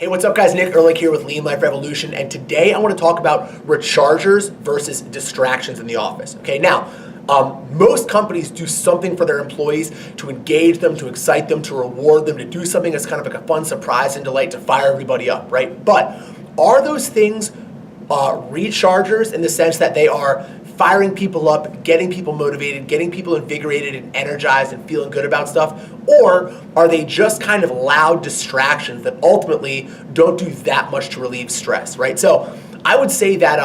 Hey, what's up guys? Nick Ehrlich here with Lean Life Revolution, and today I want to talk about rechargers versus distractions in the office. Okay, now, most companies do something for their employees to engage them, to excite them, to reward them, to do something that's kind of like a fun surprise and delight to fire everybody up, right? But are those things rechargers in the sense that they are firing people up, getting people motivated, getting people invigorated and energized and feeling good about stuff? Or are they just kind of loud distractions that ultimately don't do that much to relieve stress, right? So I would say that,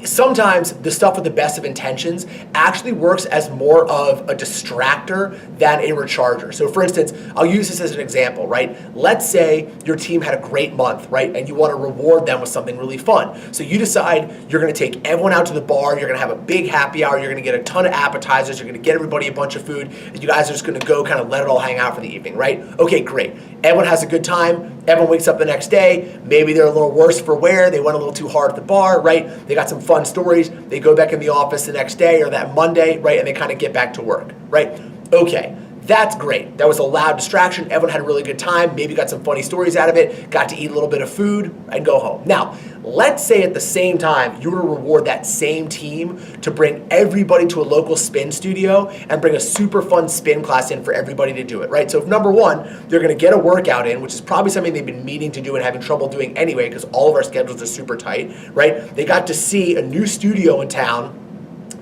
sometimes the stuff with the best of intentions actually works as more of a distractor than a recharger. So for instance, I'll use this as an example, right? Let's say your team had a great month, right? And you want to reward them with something really fun. So you decide you're going to take everyone out to the bar, you're going to have a big happy hour, you're going to get a ton of appetizers, you're going to get everybody a bunch of food, and you guys are just going to go kind of let it all hang out for the evening, right? Okay, great. Everyone has a good time. Everyone wakes up the next day. Maybe they're a little worse for wear. They went a little too hard at the bar, right? They got some fun stories. They go back in the office the next day or that Monday, right? And they kind of get back to work, right? Okay, that's great. That was a loud distraction. Everyone had a really good time. Maybe got some funny stories out of it. Got to eat a little bit of food and go home. Now, let's say at the same time, you were to reward that same team to bring everybody to a local spin studio and bring a super fun spin class in for everybody to do it, right? So if number one, they're gonna get a workout in, which is probably something they've been meaning to do and having trouble doing anyway because all of our schedules are super tight, right? They got to see a new studio in town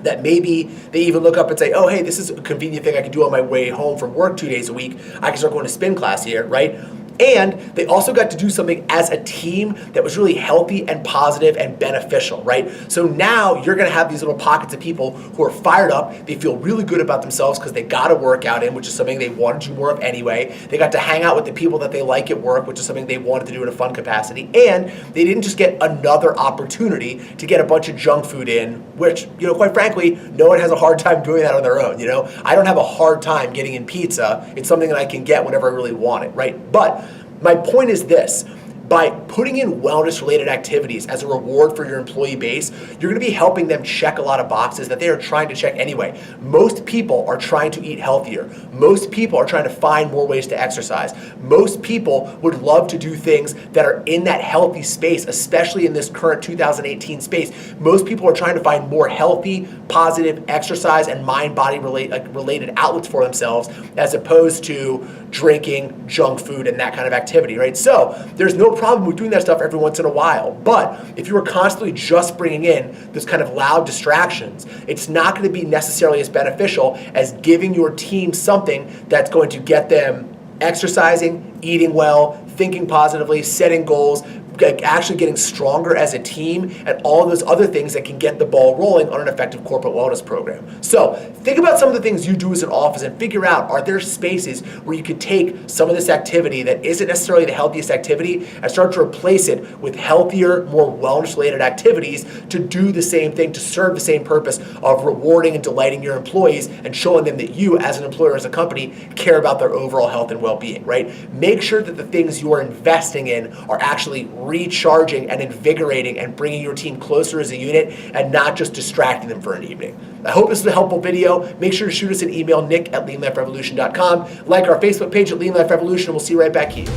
that maybe they even look up and say, oh, hey, this is a convenient thing I can do on my way home from work 2 days a week. I can start going to spin class here, right? And they also got to do something as a team that was really healthy and positive and beneficial, right? So now you're gonna have these little pockets of people who are fired up. They feel really good about themselves because they got a workout in, which is something they wanted to do more of anyway. They got to hang out with the people that they like at work, which is something they wanted to do in a fun capacity. And they didn't just get another opportunity to get a bunch of junk food in, which, quite frankly, no one has a hard time doing that on their own, I don't have a hard time getting in pizza. It's something that I can get whenever I really want it, right? But my point is this: by putting in wellness-related activities as a reward for your employee base, you're gonna be helping them check a lot of boxes that they are trying to check anyway. Most people are trying to eat healthier. Most people are trying to find more ways to exercise. Most people would love to do things that are in that healthy space, especially in this current 2018 space. Most people are trying to find more healthy, positive exercise and mind-body related outlets for themselves as opposed to drinking junk food and that kind of activity, right? So there's no problem with doing that stuff every once in a while. But if you were constantly just bringing in this kind of loud distractions, it's not going to be necessarily as beneficial as giving your team something that's going to get them exercising, eating well, thinking positively, setting goals, actually getting stronger as a team, and all of those other things that can get the ball rolling on an effective corporate wellness program. So think about some of the things you do as an office and figure out, are there spaces where you could take some of this activity that isn't necessarily the healthiest activity and start to replace it with healthier, more wellness-related activities to do the same thing, to serve the same purpose of rewarding and delighting your employees and showing them that you, as an employer, as a company, care about their overall health and well-being, right? Make sure that the things you are investing in are actually recharging and invigorating and bringing your team closer as a unit and not just distracting them for an evening. I hope this was a helpful video. Make sure to shoot us an email, nick@leanliferevolution.com. Like our Facebook page at Lean Life Revolution, and we'll see you right back here.